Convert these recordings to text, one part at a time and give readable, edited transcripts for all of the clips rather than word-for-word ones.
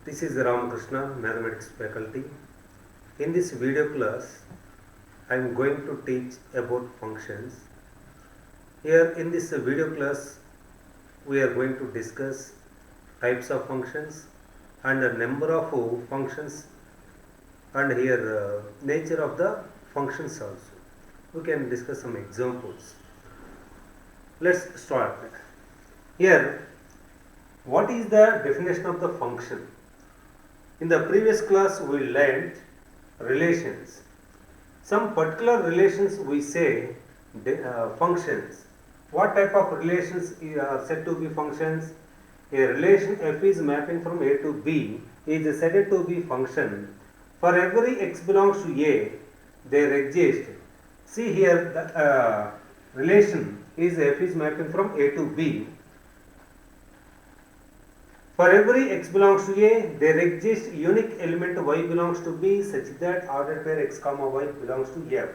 This is Ramakrishna, Mathematics faculty. In this video class, I am going to teach about functions. Here in this video class, we are going to discuss types of functions and a number of functions, and here nature of the functions also. We can discuss some examples. Let's start. Here, what is the definition of the function? In the previous class we learned relations. Some particular relations we say functions. What type of relations are said to be functions? A relation f is mapping from A to B is said to be function. For every x belongs to A, there exist. See here the relation is f is mapping from A to B. For every x belongs to A, there exists unique element y belongs to B such that ordered pair x comma y belongs to F.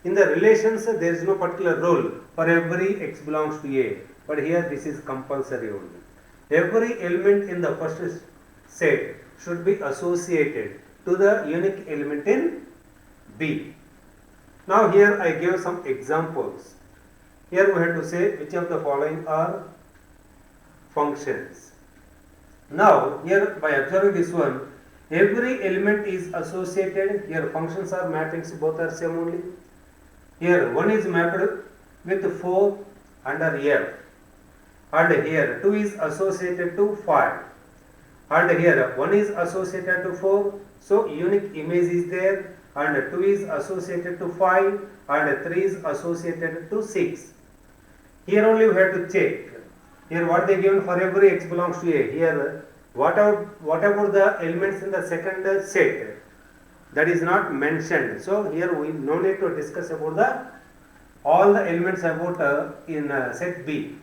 In the relations, there is no particular rule for every x belongs to A, but here this is compulsory only. Every element in the first set should be associated to the unique element in B. Now here I give some examples. Here we have to say which of the following are functions. Now here by observing this one, every element is associated. Here functions are mappings, both are same only. Here one is mapped with 4 under F, and here 2 is associated to 5, and here 1 is associated to 4, so unique image is there, and 2 is associated to 5, and 3 is associated to 6. Here only we have to check. Here what they given for every x belongs to A. Here what about the elements in the second set? That is not mentioned. So here we no need to discuss about the all the elements about in set B.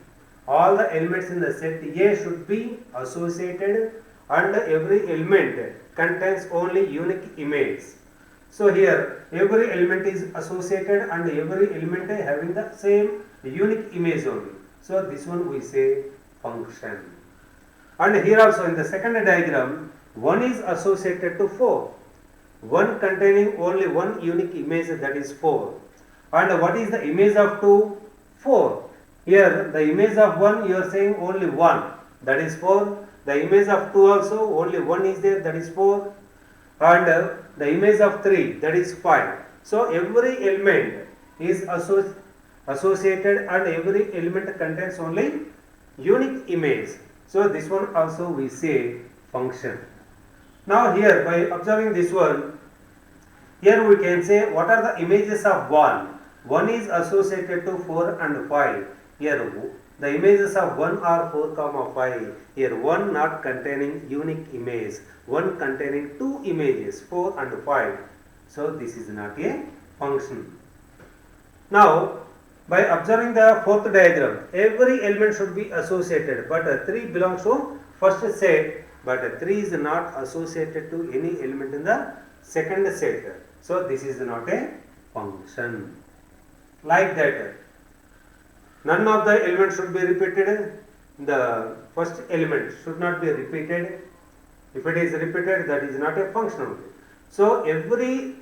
All the elements in the set A should be associated, and every element contains only unique image. So here every element is associated and every element having the same unique image only. So this one we say function. And here also in the second diagram, 1 is associated to 4. 1 containing only one unique image, that is 4. And what is the image of 2? 4. Here the image of 1 you are saying only 1, that is 4. The image of 2 also only 1 is there, that is 4. And the image of 3, that is 5. So every element is associated and every element contains only unique image. So this one also we say function. Now here by observing this one, here we can say what are the images of 1. 1 is associated to 4 and 5. Here the images of 1 are 4 comma 5. Here 1 not containing unique image, 1 containing 2 images 4 and 5. So this is not a function. Now by observing the fourth diagram, every element should be associated, but 3 belongs to first set, but 3 is not associated to any element in the second set. So this is not a function. Like that, none of the elements should be repeated. The first element should not be repeated. If it is repeated, that is not a function. So every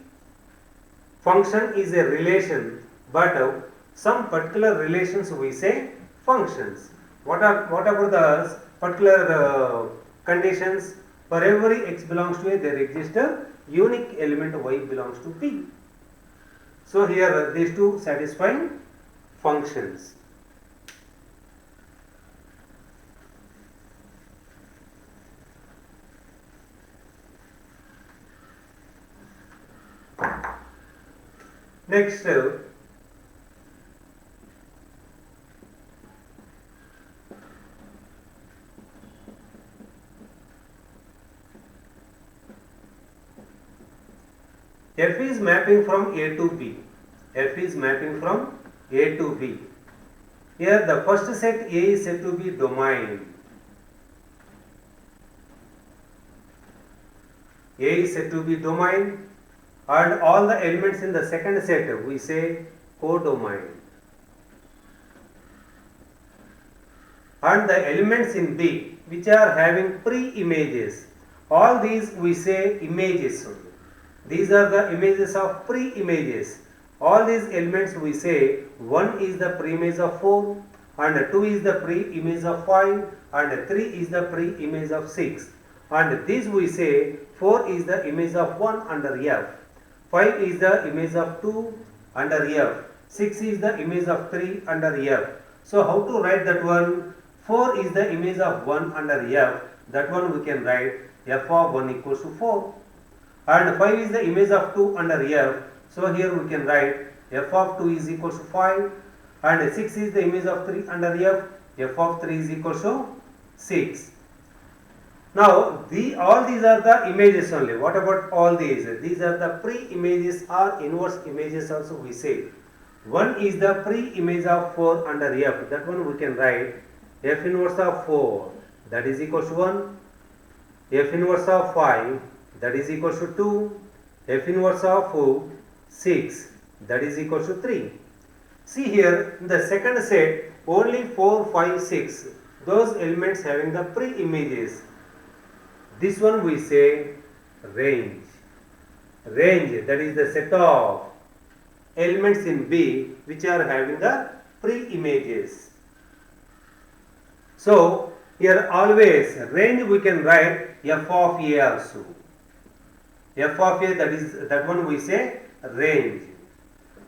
function is a relation, but some particular relations we say functions. What about the particular conditions? For every x belongs to A, there exists a unique element y belongs to B. So here these two satisfy functions. Next, f is mapping from A to B. F is mapping from A to B. Here the first set A is said to be domain. A is said to be domain, and all the elements in the second set we say codomain. And the elements in B which are having pre-images, All these we say images only. These are the images of pre-images. All these elements we say 1 is the pre-image of 4 and 2 is the pre-image of 5 and 3 is the pre-image of 6. And this we say 4 is the image of 1 under F, 5 is the image of 2 under F, 6 is the image of 3 under F. So how to write that one? 4 is the image of 1 under F. That one we can write f of 1 equals to 4. And 5 is the image of 2 under F. So here we can write f of 2 is equals to 5. And 6 is the image of 3 under F. F of 3 is equals to 6. Now all these are the images only. What about all these? These are the pre-images or inverse images also we say. 1 is the pre-image of 4 under F. That one we can write f inverse of 4 that is equals to 1. F inverse of 5 that is equals to 2. F inverse of 6 that is equals to 3. See here in the second set only 4, 5, 6 those elements having the pre-images. This one we say range. Range, that is the set of elements in B which are having the pre-images. So here always range we can write f of A also. F of A, that one we say range.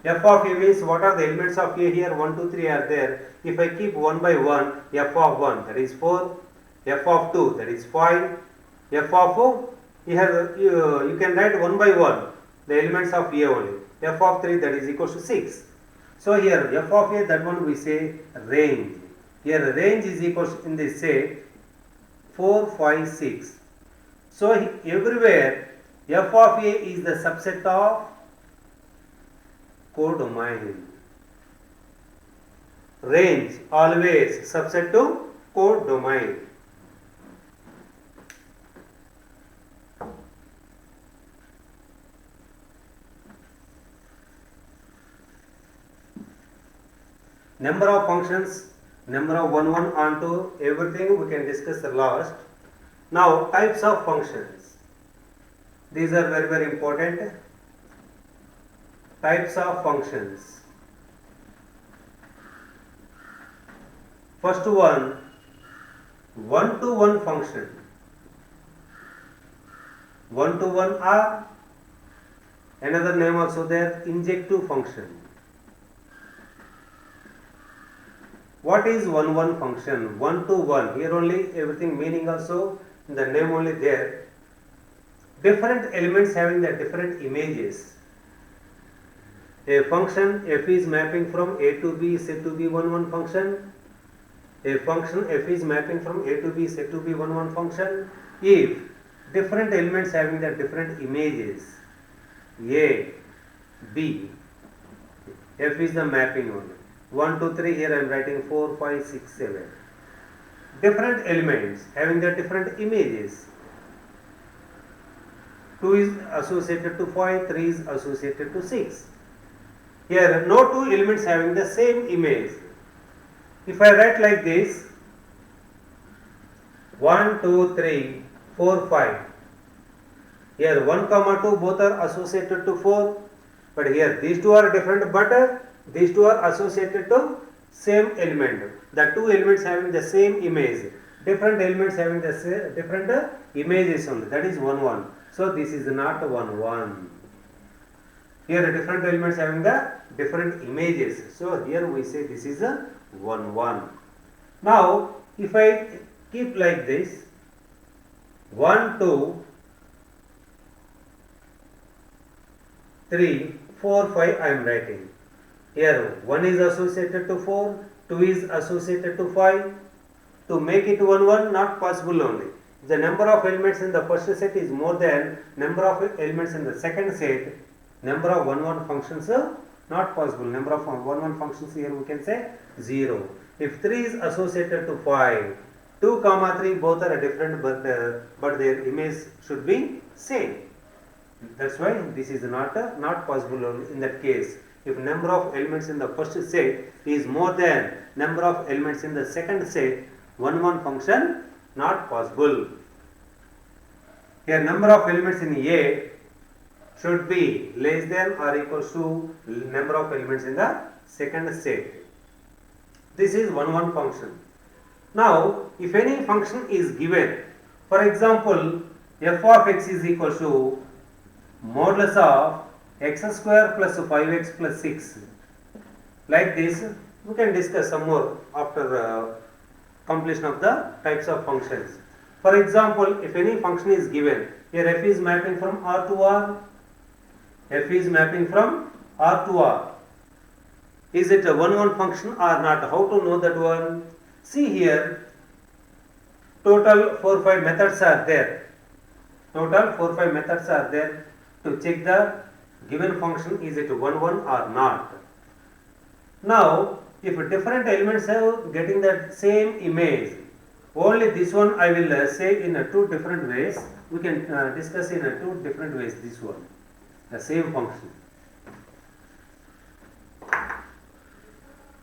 F of A means what are the elements of A here? 1, 2, 3 are there. If I keep one by one, f of 1 that is 4, f of 2 that is 5, f of you can write one by one the elements of A only. F of 3 that is equals to 6. So here f of A, that one we say range. Here range is equals in this set 4, 5, 6. So everywhere f of A is the subset of codomain. Range always subset to codomain. Number of functions, number of 1, 1 on 2, everything we can discuss the last. Now types of functions. These are very, very important. Types of functions. First one, one-to-one function. One-to-one or another name also there, injective function. What is one-one function? One-to-one. Here only everything meaning also in the name only there. Different elements having the different images. A function f is mapping from A to B is said to be one-one function. A function f is mapping from A to B is said to be one-one function if different elements having the different images. A, B, f is the mapping only. 1, 2, 3, here I am writing 4, 5, 6, 7. Different elements having the different images. 2 is associated to 5, 3 is associated to 6. Here no two elements having the same image. If I write like this 1, 2, 3, 4, 5. Here 1, 2 both are associated to 4. But here these two are different, but these two are associated to same element. The two elements having the same image. Different elements having the different images only. That is 1, 1. So this is not 1, 1. Here different elements having the different images. So here we say this is a 1, 1. Now if I keep like this 1, 2, 3, 4, 5 I am writing. Here 1 is associated to 4, 2 is associated to 5. To make it 1, 1 not possible only. The number of elements in the first set is more than number of elements in the second set. Number of 1, 1 functions are not possible. Number of 1, 1 functions here we can say 0. If 3 is associated to 5, 2, 3 both are different, but their image should be same. That's why this is not possible in that case. If number of elements in the first set is more than number of elements in the second set, 1, 1 function not possible. Here number of elements in A should be less than or equals to number of elements in the second state. This is one function. Now, if any function is given, for example, f of x is equal to modulus of x square plus 5x plus 6. Like this, we can discuss some more after completion of the types of functions. For example, if any function is given, here f is mapping from R to R, f is mapping from R to R. Is it a one function or not? How to know that one? See here, total 4-5 methods are there. Total 4-5 methods are there to check the given function is it 1 or not. Now, if different elements have getting that same image, only this one I will say in two different ways. We can discuss in two different ways this one, the same function.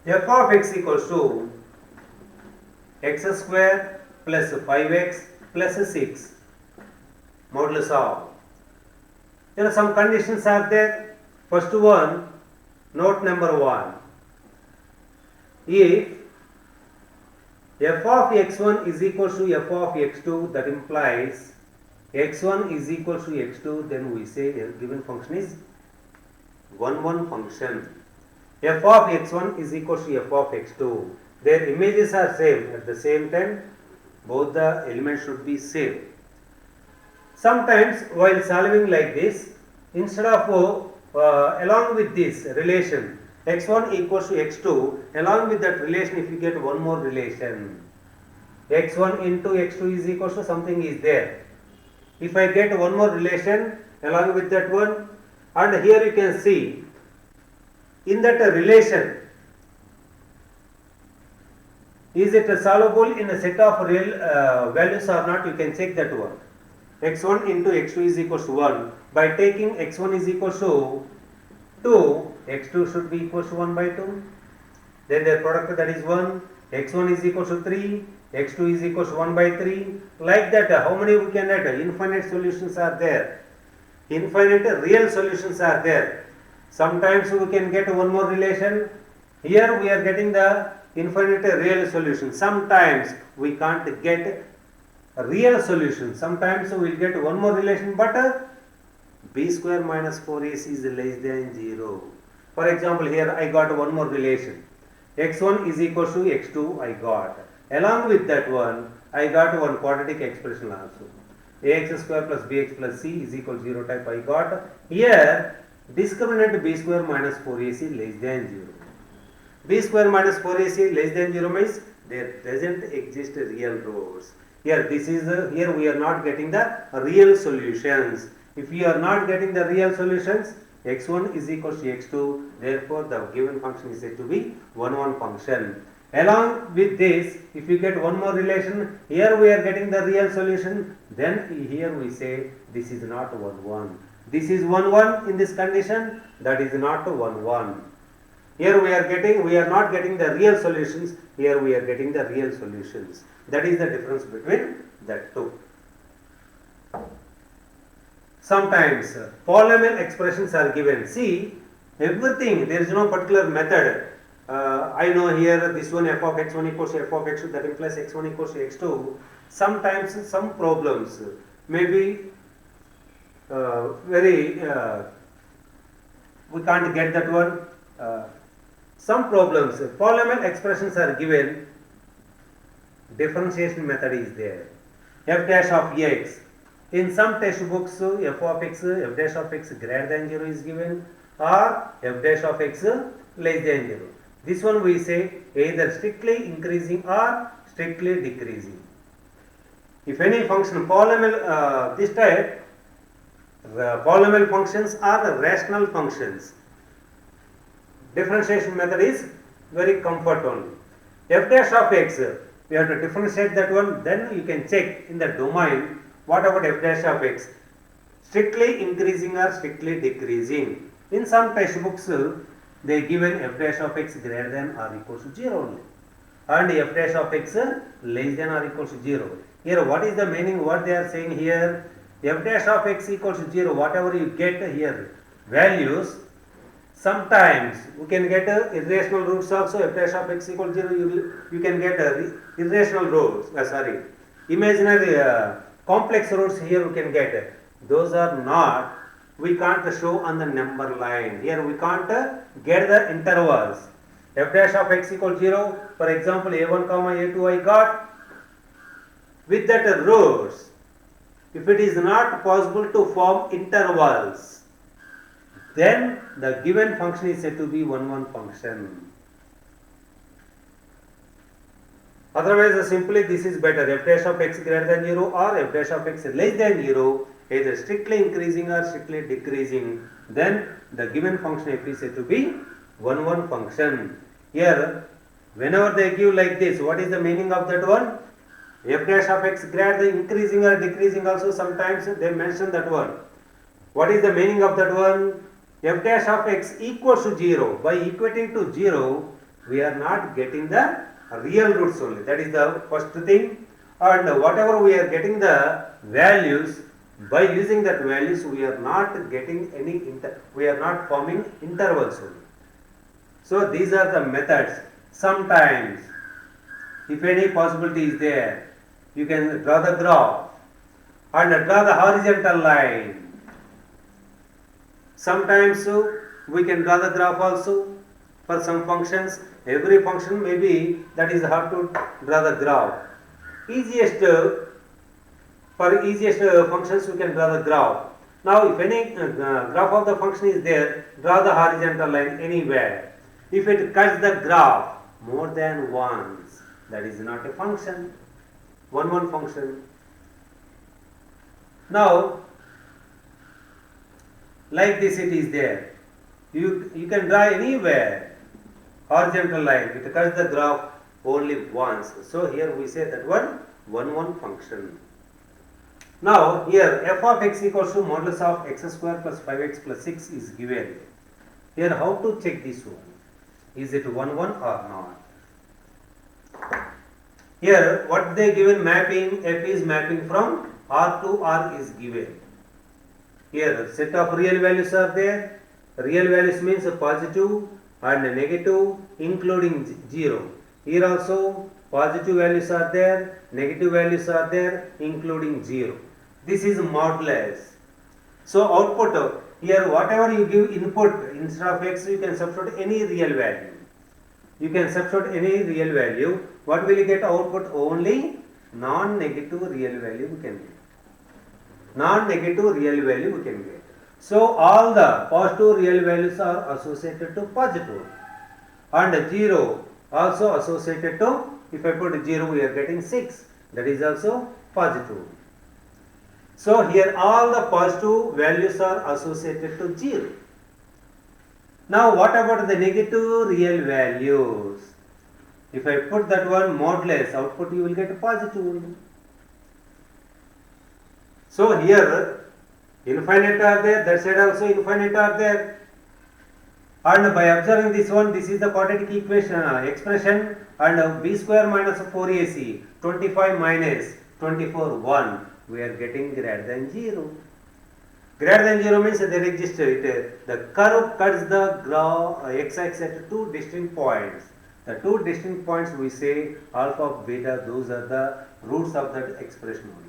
F of x equals to x square plus 5x plus 6 modulus of. Some conditions are there. First one, note number 1. If f of x1 is equal to f of x2, that implies x1 is equal to x2, then we say a given function is one function. F of x1 is equal to f of x2. Their images are same. At the same time, both the elements should be same. Sometimes while solving like this, instead of along with this relation x1 equals to x2, along with that relation if you get one more relation, x1 into x2 is equal to something is there. If I get one more relation along with that one, and here you can see in that relation, is it solvable in a set of real values or not? You can check that one. x1 into x2 is equal to 1. By taking x1 is equal to 2, x2 should be equal to 1 by 2. Then their product, that is 1. x1 is equal to 3, x2 is equal to 1 by 3. Like that, how many we can get? Infinite solutions are there. Infinite real solutions are there. Sometimes we can get one more relation. Here we are getting the infinite real solution. Sometimes we can't get a real solution. Sometimes we will get one more relation, but b square minus 4ac is less than 0. For example, here I got one more relation. x1 is equal to x2 I got. Along with that one, I got one quadratic expression also. ax square plus bx plus c is equal to 0 type I got. Here, discriminant b square minus 4ac less than 0. b square minus 4ac less than 0 means there doesn't exist real rows. Here here we are not getting the real solutions. If we are not getting the real solutions, x1 is equal to x2, therefore the given function is said to be one function. Along with this, if you get one more relation, here we are getting the real solution, then here we say this is not 1. This is 1 in this condition, that is not 1. Here we are not getting the real solutions, here we are getting the real solutions. That is the difference between the two. Sometimes polynomial expressions are given. See, everything, there is no particular method. I know here this one f of x1 equals to f of x2, that implies x1 equals to x2. Sometimes some problems may be we can't get that one. Some problems, polynomial expressions are given, differentiation method is there. F dash of x. In some textbooks, f of x, f dash of x greater than 0 is given, or f dash of x less than 0. This one we say either strictly increasing or strictly decreasing. If any function polynomial, this type, polynomial functions are rational functions. Differentiation method is very comfort only. F dash of x, we have to differentiate that one, then you can check in the domain what about f dash of x, strictly increasing or strictly decreasing. In some textbooks, they given f dash of x greater than or equal to 0 only, and f dash of x less than or equal to 0. Here what is the meaning, what they are saying here? f dash of x equals to 0, whatever you get here values, sometimes we can get irrational roots also. F dash of x equals 0, you can get irrational roots, imaginary complex roots here we can get. Those are not, we can't show on the number line. Here we can't get the intervals. F dash of x equals 0, for example a1 comma a2 I got. With that roots, if it is not possible to form intervals, then the given function is said to be 1 function. Otherwise, simply this is better. F dash of x greater than 0 or f dash of x less than 0, either strictly increasing or strictly decreasing, then the given function f is said to be 1 function. Here, whenever they give like this, what is the meaning of that one? F dash of x greater than increasing or decreasing also, sometimes they mention that one. What is the meaning of that one? F dash of x equals to 0. By equating to 0, we are not getting the real roots only. That is the first thing. And whatever we are getting the values, by using that values, we are not getting any, we are not forming intervals only. So these are the methods. Sometimes, if any possibility is there, you can draw the graph and draw the horizontal line. Sometimes we can draw the graph also for some functions. Every function maybe that is hard to draw the graph. For easiest functions we can draw the graph. Now if any graph of the function is there, draw the horizontal line anywhere. If it cuts the graph more than once, that is not a function. 1 function. Now, like this it is there. You can draw anywhere horizontal line. It cuts the graph only once. So here we say that 1 function. Now here f of x equals to modulus of x square plus 5x plus 6 is given. Here how to check this one? Is it 1 or not? Here what they given mapping, f is mapping from R to R is given. Here set of real values are there. Real values means positive and negative including 0. Here also positive values are there, negative values are there including 0. This is modulus. So output, here whatever you give input, instead of x you can substitute any real value. You can substitute any real value. What will you get output? Only non-negative real value we can get. Non-negative real value we can get. So all the positive real values are associated to positive and 0 also associated to, if I put 0 we are getting 6, that is also positive. So here all the positive values are associated to 0. Now what about the negative real values? If I put that one modulus, output you will get positive. So here infinite are there, that side also infinite are there. And by observing this one, this is the quadratic equation expression, and b square minus 4ac, 25 minus 24, 1, we are getting greater than 0. Greater than 0 means there exists the curve cuts the graph x-axis at two distinct points. The two distinct points we say alpha, beta, those are the roots of that expression only.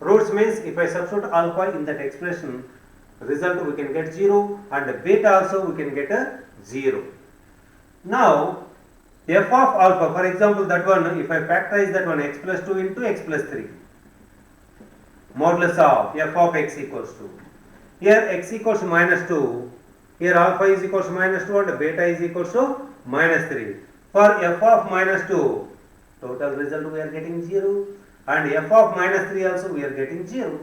Roots means if I substitute alpha in that expression, result we can get 0, and beta also we can get a 0. Now f of alpha, for example that one, if I factorize that one, x plus 2 into x plus 3, modulus of f of x equals to, here x equals to minus 2, here alpha is equals to minus 2 and beta is equals to minus 3. For f of minus 2, total result we are getting 0, and f of minus 3 also we are getting 0.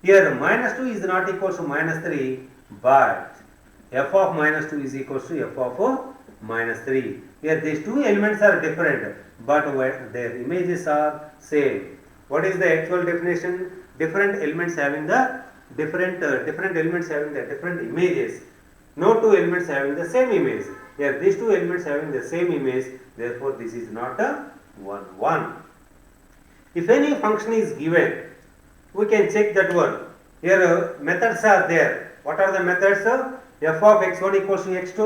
Here minus 2 is not equal to minus 3, but f of minus 2 is equal to f of minus 3. Here these two elements are different, but their images are same. What is the actual definition? Different elements having the different images. No two elements having the same image. Here these two elements having the same image, therefore this is not a 1. If any function is given, we can check that one. Here methods are there. What are the methods? F of x1 equals to x2,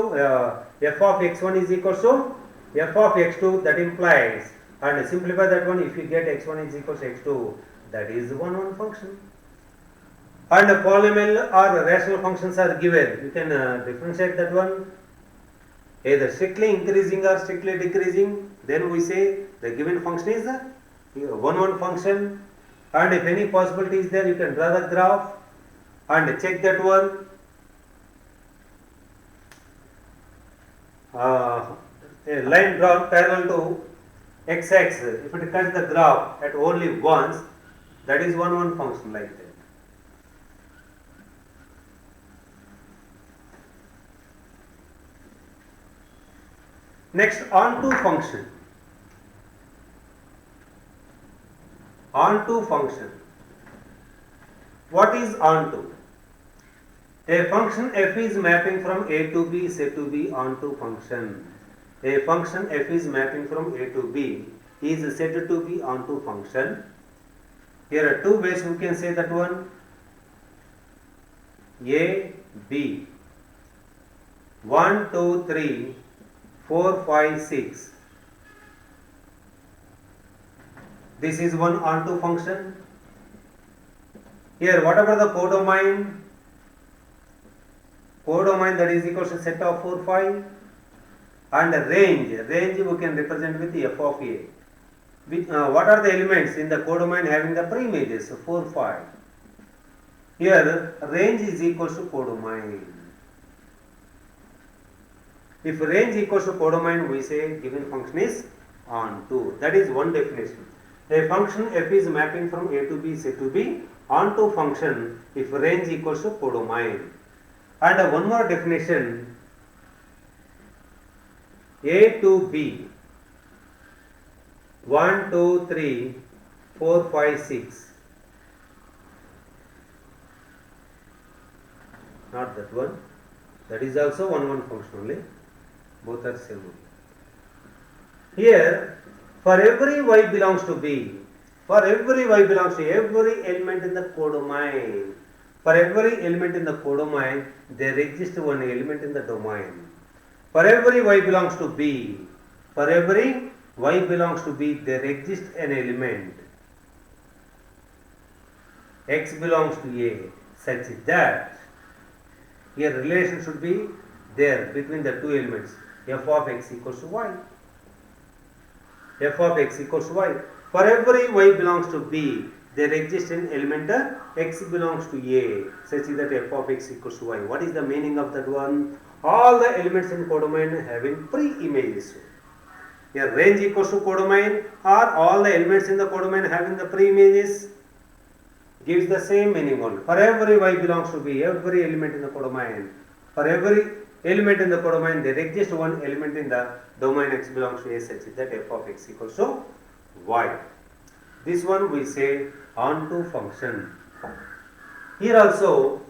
f of x1 is equals to f of x2, that implies, and simplify that one, if you get x1 is equals to x2, that is one function. And polynomial or rational functions are given, you can differentiate that one, either strictly increasing or strictly decreasing, then we say the given function is a one function, and if any possibility is there, you can draw the graph and check that one. A line drawn parallel to x-axis, if it cuts the graph at only once, that is one function like that. Next, onto function. Onto function. What is onto? A function f is mapping from a to b said to be onto function. A function f is mapping from a to b is said to be onto function. Here are two ways we can say that one. A, B. 1, 2, 3, 4, 5, 6. This is one onto function. Here, whatever the codomain, that is equal to set of 4, 5, and range we can represent with f of a. What are the elements in the codomain having the preimages? 4, 5. Here, range is equal to codomain. If range equals to codomain, we say given function is onto. That is one definition. A function f is mapping from a to b said to be onto function if range equals to codomain. And one more definition, a to b, 1, 2, 3, 4, 5, 6. Not that one. That is also one function only. Both are same. Here, for every y belongs to b, for every y belongs to every element in the codomain, for every element in the codomain, there exists one element in the domain. For every y belongs to b, for every y belongs to b, there exists an element x belongs to a, such that here relation should be there between the two elements, f of x equals to y. F of x equals to y. For every y belongs to b, there exists an element x belongs to a, such that f of x equals to y. What is the meaning of that one? All the elements in codomain having pre-images. Here range equals to codomain, or all the elements in the codomain having the pre-images, gives the same meaning only. For every y belongs to b, every element in the codomain, for every element in the codomain, there exists one element in the domain x belongs to a, such that f of x equals to y. This one we say onto function. Here also,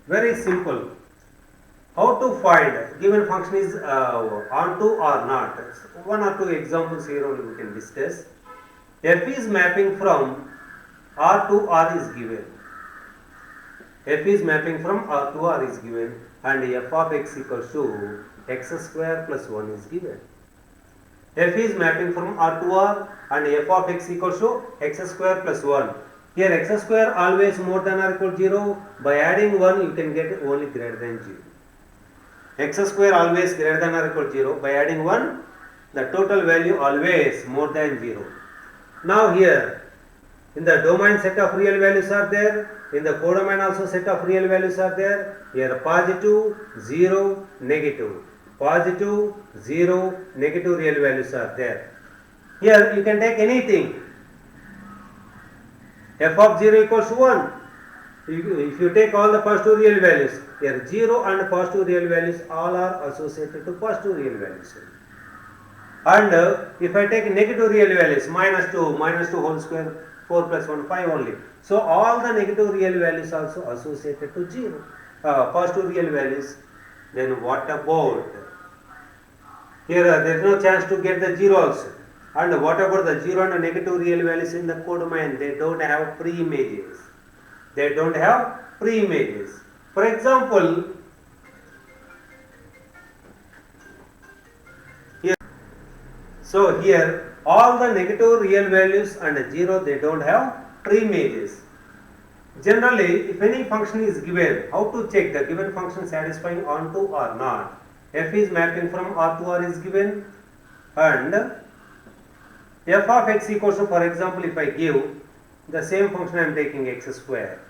very simple. How to find given function is onto or not? One or two examples here only we can discuss. F is mapping from R to R is given. F is mapping from R to R is given, and f of x equals to x square plus 1 is given. F is mapping from R to R, and f of x equals to x square plus 1. Here x square always more than or equal to 0. By adding 1 you can get only greater than 0. X square always greater than or equal to 0. By adding 1, the total value always more than 0. Now here, in the domain set of real values are there. In the codomain also set of real values are there. Here positive, 0, negative. Positive, 0, negative real values are there. Here you can take anything. F of 0 equals to 1. If you take all the positive real values, here 0 and positive real values all are associated to positive real values. And if I take negative real values, minus 2 whole square, 4 plus 1, 5 only. So all the negative real values also associated to 0, positive real values. Then what about? Here there is no chance to get the 0 also. And what about the 0 and negative real values in the codomain? They don't have pre-images. They don't have pre-images. For example, here all the negative real values and 0, they don't have pre-images. Generally, if any function is given, how to check the given function satisfying onto or not? F is mapping from R to R is given, and f of x equals to, for example, if I give the same function, I am taking x square.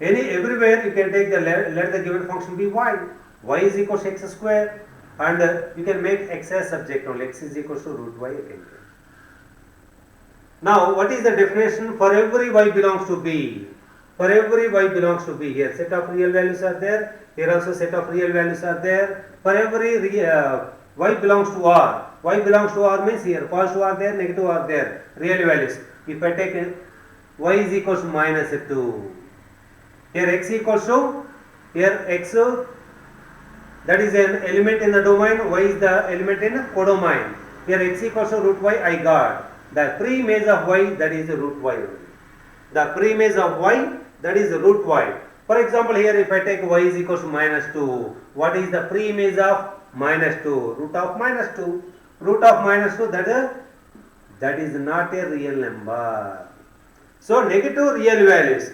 Everywhere you can take the let the given function be y. Y is equals to x square, and you can make x as subject only. X is equals to root y. You can take. Now, what is the definition for every y belongs to B? For every y belongs to B, here set of real values are there. Here also set of real values are there. For every y belongs to R. Y belongs to R means here positive are there, negative are there, real values. If I take y is equals to minus 2. Here x equals to, here x, that is an element in the domain, y is the element in codomain. Here x equals to root y, I got the pre-image of y, that is root y. The pre-image of y, that is root y. For example, here if I take y is equals to minus 2, what is the pre-image of minus 2? Root of minus 2. Root of minus 2, that is not a real number. So negative real values.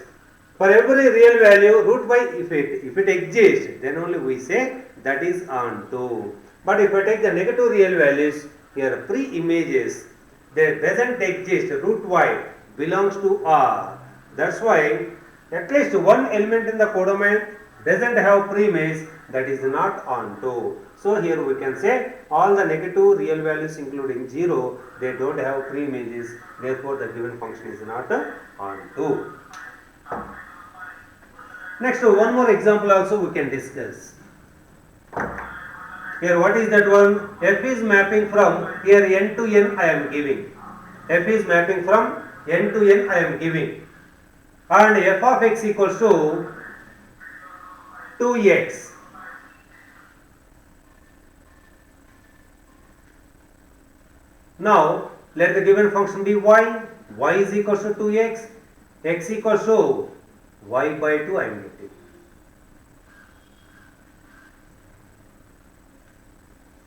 For every real value, root y, if it exists, then only we say that is onto. But if I take the negative real values, here pre-images, there doesn't exist. Root y belongs to R. That's why at least one element in the codomain doesn't have pre-image, that is not onto. So here we can say all the negative real values including 0, they don't have pre-images, therefore the given function is not onto. Next, one more example also we can discuss. Here what is that one? F is mapping from, here n to n I am giving. F is mapping from n to n I am giving. And f of x equals to 2x. Now, let the given function be y. Y is equals to 2x. X equals to y by 2 I am getting.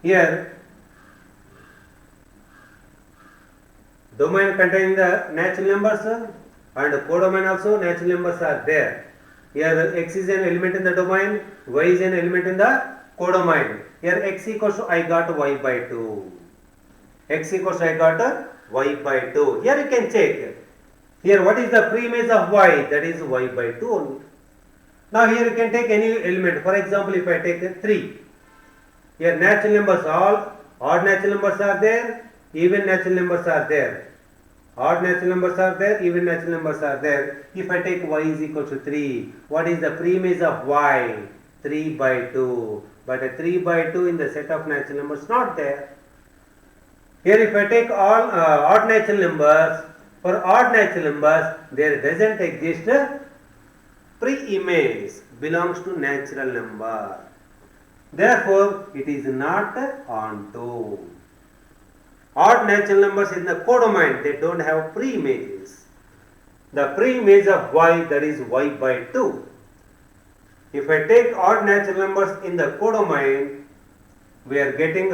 Here, domain containing the natural numbers and codomain also natural numbers are there. Here x is an element in the domain, y is an element in the codomain. Here x equals to I got y by 2. X equals to I got y by 2. Here you can check. Here what is the pre-image of y? That is y by 2 only. Now here you can take any element. For example, if I take 3. Here natural numbers, all odd natural numbers are there, even natural numbers are there. Odd natural numbers are there, even natural numbers are there. If I take y is equal to 3, what is the pre-image of y? 3 by 2. But a 3 by 2 in the set of natural numbers not there. Here if I take all odd natural numbers, for odd natural numbers there doesn't exist pre-image, belongs to natural number. Therefore, it is not onto. Odd natural numbers in the codomain, they don't have pre-images. The pre-image of y, that is y by 2. If I take odd natural numbers in the codomain, we are getting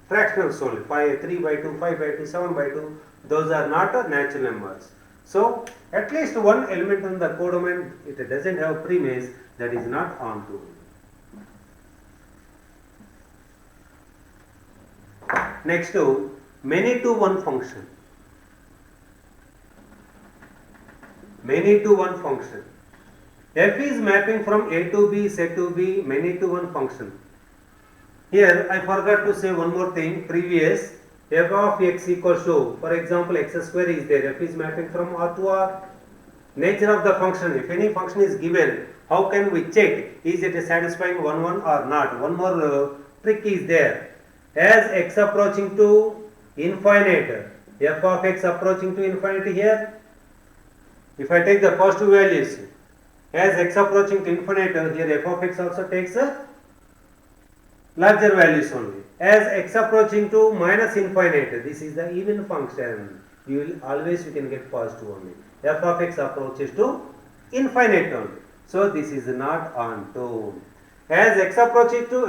fractionals only. 3 by 2, 5 by 2, 7 by 2. Those are not natural numbers. So, at least one element in the codomain, it doesn't have pre-image, that is not onto. Next to many to one function. Many to one function. F is mapping from A to B, set to B, many to one function. Here I forgot to say one more thing. Previous f of x equals to, for example, x square is there. F is mapping from R to R. Nature of the function. If any function is given, how can we check? Is it satisfying 1, 1 or not? One more trick is there. As x approaching to infinite, f of x approaching to infinity here, if I take the first two values, as x approaching to infinite, here f of x also takes larger values only. As x approaching to minus infinite, this is the even function. You will always you can get positive only. F of x approaches to infinite only. So this is not onto. As x approaches to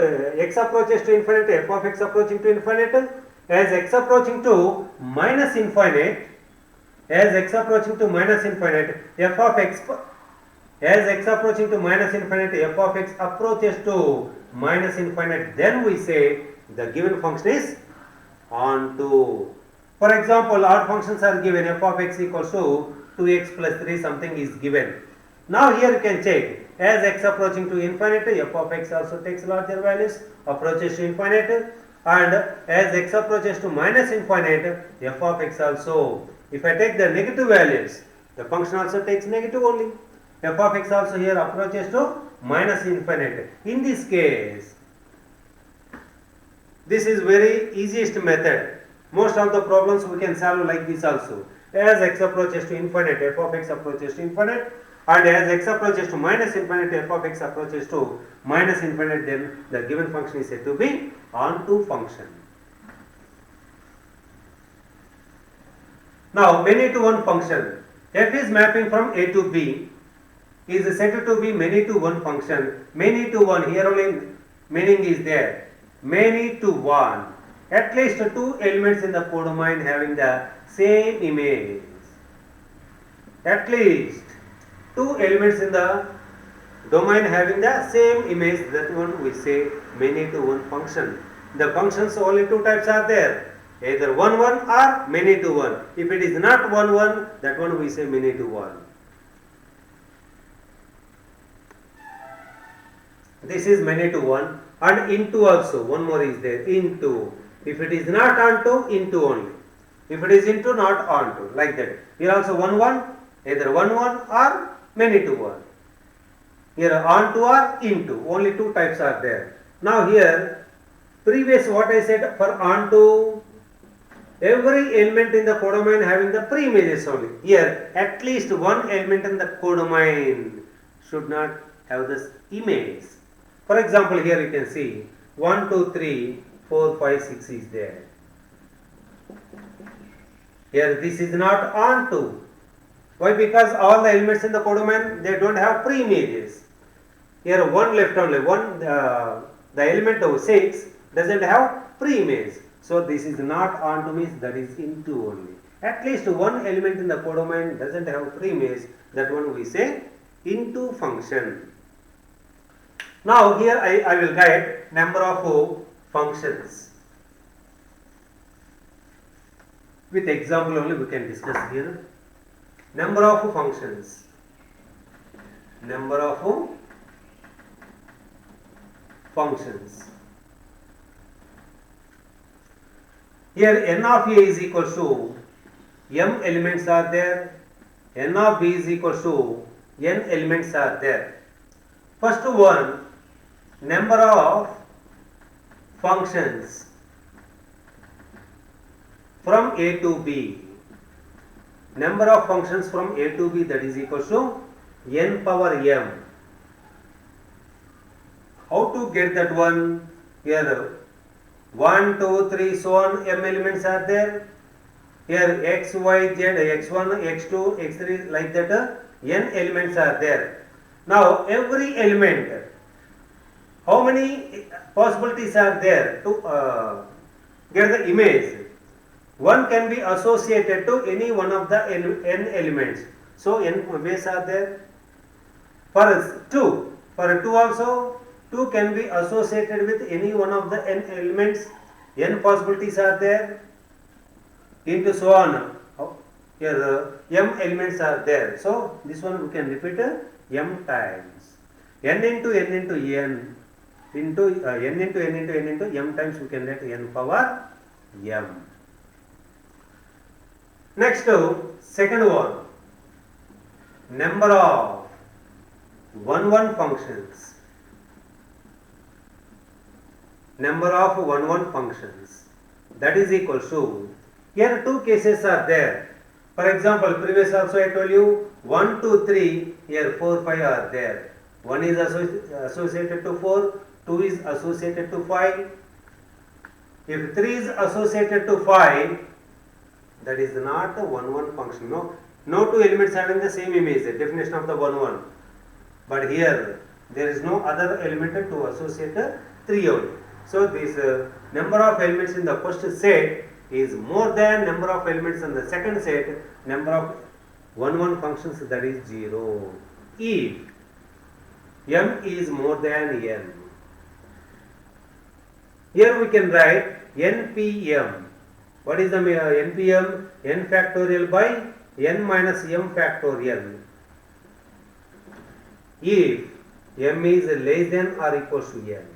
infinite, f of x approaching to infinite. As x approaching to minus infinite, f of x. As x approaching to minus infinite, f of x approaches to minus infinite, then we say the given function is onto. For example, odd functions are given, f of x equals to 2x plus 3 something is given. Now here you can check, as x approaching to infinite, f of x also takes larger values, approaches to infinite, and as x approaches to minus infinite, f of x also, if I take the negative values, the function also takes negative only. F of x also here approaches to minus infinite. In this case, this is very easiest method. Most of the problems we can solve like this also. As x approaches to infinite, f of x approaches to infinite, and as x approaches to minus infinite, f of x approaches to minus infinite, then the given function is said to be onto function. Now, many to one function. F is mapping from A to B is said to be many to one function. Many to one, here only meaning is there. Many to one. At least two elements in the codomain having the same image. At least two elements in the domain having the same image, that one we say many to one function. The functions only two types are there, either 1 1 or many to one. If it is not 1 1, that one we say many to one. This is many to one, and into also, one more is there, into. If it is not onto, into only. If it is into, not onto, like that. Here also 1 1, either 1 1 or many to one. Here onto or into, only two types are there. Now here, previous what I said for onto, every element in the codomain having the pre-images only. Here, at least one element in the codomain should not have this image. For example, here you can see 1, 2, 3, 4, 5, 6 is there. Here this is not onto. Why? Because all the elements in the codomain, they don't have pre-images. Here one left only, the element of 6 doesn't have pre-image. So this is not onto means that is into only. At least one element in the codomain doesn't have pre-image, that one we say into function. Now here I will write number of functions. With example only we can discuss here. Number of functions. Number of functions. Here n of a is equal to m elements are there. N of b is equal to n elements are there. First one, number of functions from a to b. Number of functions from a to b, that is equal to n power m. How to get that one? Here 1, 2, 3, so on m elements are there. Here x, y, z, x1, x2, x3, like that n elements are there. Now every element, how many possibilities are there to get the image? One can be associated to any one of the n elements. So n ways are there. For 2 also, 2 can be associated with any one of the n elements. N possibilities are there. Into so on. Here m elements are there. So this one we can repeat m times. N into n into n into n into n into n into m times we can write n power m. Next, second one, number of 1 1 functions. Number of 1 1 functions, that is equal to, here two cases are there. For example, previous also I told you 1, 2, 3, here 4, 5 are there. 1 is associated to 4, 2 is associated to 5. If 3 is associated to 5, that is not a 1 1 function. No two elements having the same image, the definition of the 1 1. But here there is no other element to associate 3 only. So this number of elements in the first set is more than number of elements in the second set, number of 1 1 functions, that is 0. If m is more than n. Here we can write npm. What is the npm? N factorial by n minus m factorial. If m is less than or equals to n.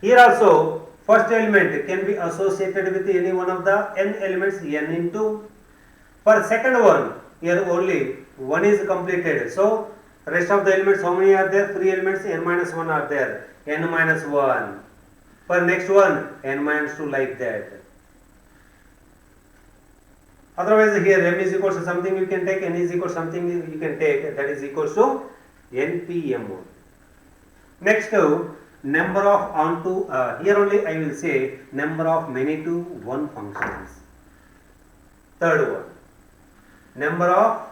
Here also first element can be associated with any one of the n elements n into. For second one, here only one is completed. So rest of the elements, how many are there? 3 elements, n minus 1 are there. N minus 1. For next one, n minus 2, like that. Otherwise here m is equal to something you can take, n is equal to something you can take, that is equal to npm. Next number of onto, here only I will say number of many to one functions. Third one, number of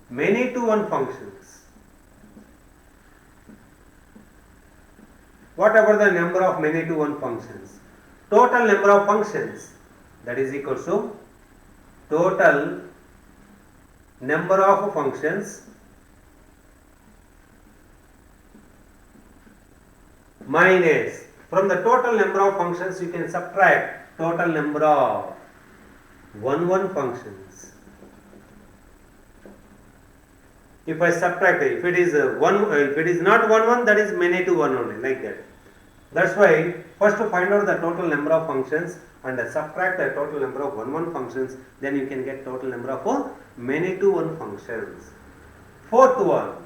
many to one functions. What about the number of many to one functions? Total number of functions, that is equal to total number of functions minus, from the total number of functions you can subtract total number of 1 1 functions. If I subtract, if it is not 1 1, that is many to 1 only, like that. That's why first to find out the total number of functions and subtract the total number of 1 1 functions, then you can get total number of many to 1 functions. Fourth one,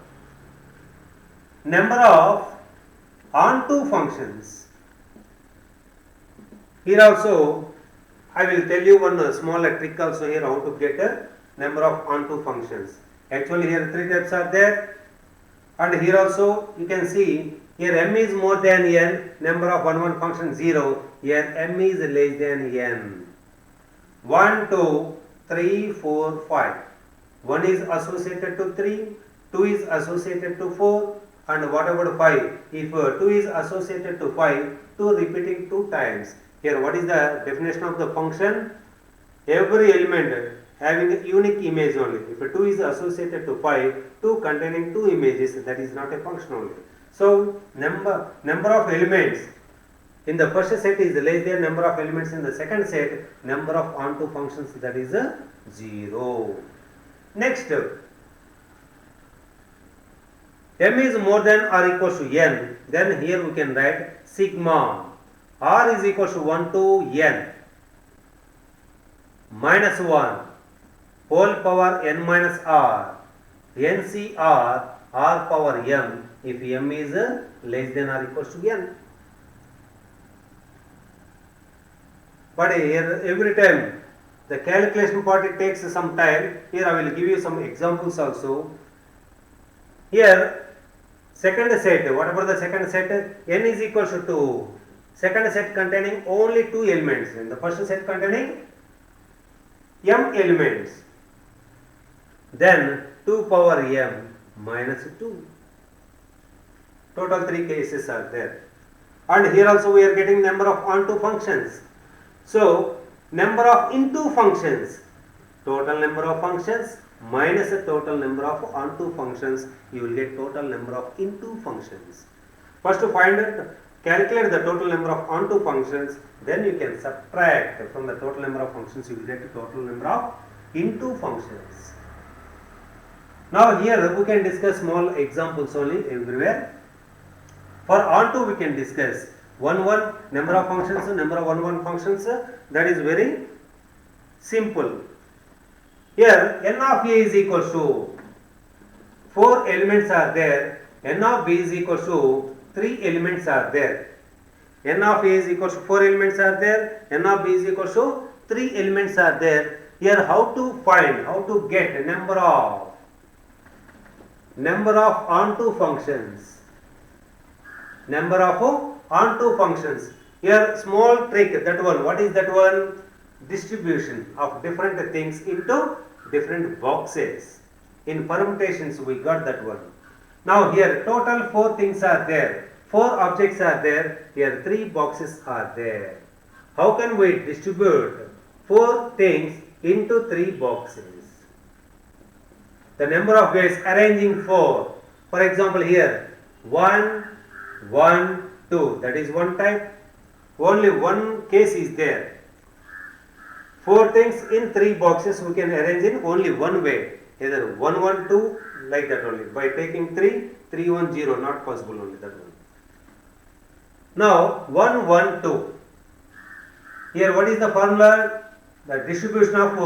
number of onto functions. Here also I will tell you one small trick also here, how to get a number of onto functions. Actually here 3 types are there, and here also you can see here m is more than n, number of 1 1 function 0, here m is less than n. 1, 2, 3, 4, 5. 1 is associated to 3, 2 is associated to 4, and what about 5? If 2 is associated to 5, 2 repeating 2 times. Here what is the definition of the function? Every element having a unique image only. If 2 is associated to 5, 2 containing 2 images, that is not a function only. So number of elements in the first set is less than number of elements in the second set, number of onto functions, that is 0. Next, m is more than or equals to n, then here we can write sigma r is equals to 1 to n minus 1 whole power n minus r ncr r power m if m is less than or equals to n. But here every time the calculation part, it takes some time. Here I will give you some examples also. Here second set, what about the second set? N is equals to 2. Second set containing only 2 elements, and the first set containing m elements. Then 2 power m minus 2. Total 3 cases are there. And here also we are getting number of onto functions. So number of into functions, total number of functions minus the total number of onto functions, you will get total number of into functions. First to find it, calculate the total number of onto functions, then you can subtract from the total number of functions, you will get the total number of into functions. Now here we can discuss small examples only everywhere. For onto we can discuss 1 1 number of functions, number of 1 1 functions, that is very simple. Here n of a is equal to 4 elements are there, n of b is equal to 3 elements are there. N of a is equal to 4 elements are there, n of b is equal to 3 elements are there. Here how to find, how to get number of onto functions. number of onto functions. Here small trick, that one, what is that one? Distribution of different things into different boxes. In permutations we got that one. Now here total 4 things are there, 4 objects are there, here 3 boxes are there. How can we distribute 4 things into 3 boxes? The number of ways arranging 4. For example here 1, 1, 2, that is one type. Only one case is there. 4 things in 3 boxes we can arrange in only one way. Either 1, 1, 2, like that only. By taking 3, 3, 1, 0, not possible only that one. Now 1, 1, 2. Here what is the formula? The distribution of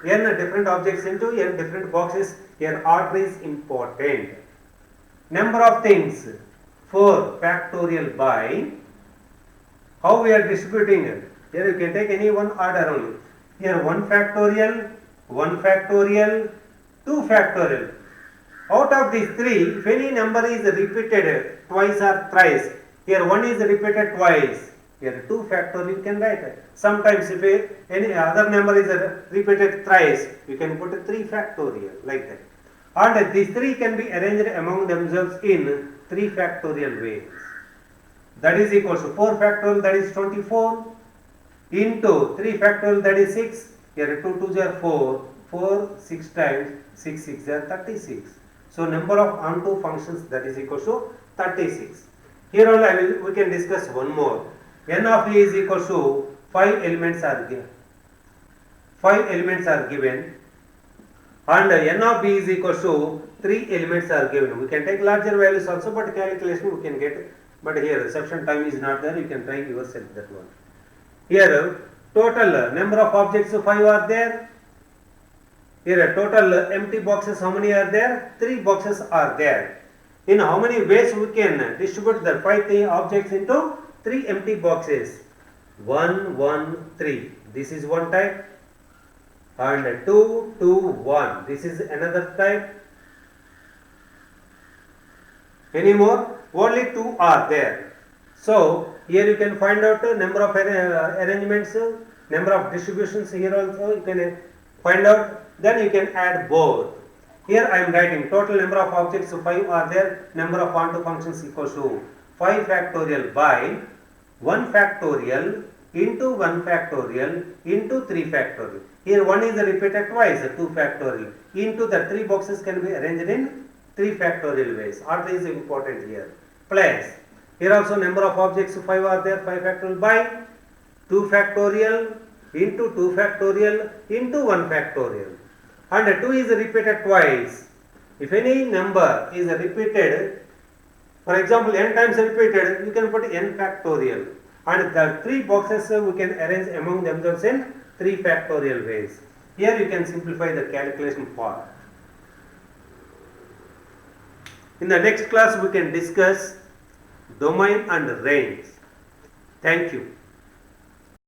n different objects into n different boxes. Here order is important. Number of things 4 factorial by. How we are distributing it? Here you can take any one order only. Here 1 factorial, 1 factorial, 2 factorial. Out of these 3, if any number is repeated twice or thrice, here 1 is repeated twice, here 2 factorial you can write. Sometimes if any other number is repeated thrice, you can put 3 factorial like that. And these 3 can be arranged among themselves in 3 factorial ways. That is equal to 4 factorial, that is 24, into 3 factorial, that is 6. Here 2 2s are 4, 4 6 times 6 6 are 36. So number of onto functions, that is equal to 36. Here only we can discuss one more. N of E is equal to 5 elements are given. 5 elements are given, and N of B is equal to 3 elements are given. We can take larger values also, but calculation we can get. But here reception time is not there, you can try yourself that one. Here total number of objects 5 are there. Here total empty boxes how many are there? 3 boxes are there. In how many ways we can distribute the 5 objects into 3 empty boxes? 1, 1, 3. This is one type. And 2, 2, 1. This is another type. Any more? Only 2 are there. So here you can find out the number of arrangements, number of distributions. Here also you can find out. Then you can add both. Here I am writing total number of objects 5 are there. Number of onto functions equals to 5 factorial by 1 factorial into 1 factorial into 3 factorial. Here 1 is repeated twice, 2 factorial. Into the 3 boxes can be arranged in 3 factorial ways. Order is important here. Plus, here also number of objects 5 are there, 5 factorial by 2 factorial into 2 factorial into 1 factorial. And 2 is repeated twice. If any number is repeated, for example n times repeated, you can put n factorial. And the 3 boxes we can arrange among themselves in 3 factorial ways. Here you can simplify the calculation part. In the next class we can discuss domain and range. Thank you.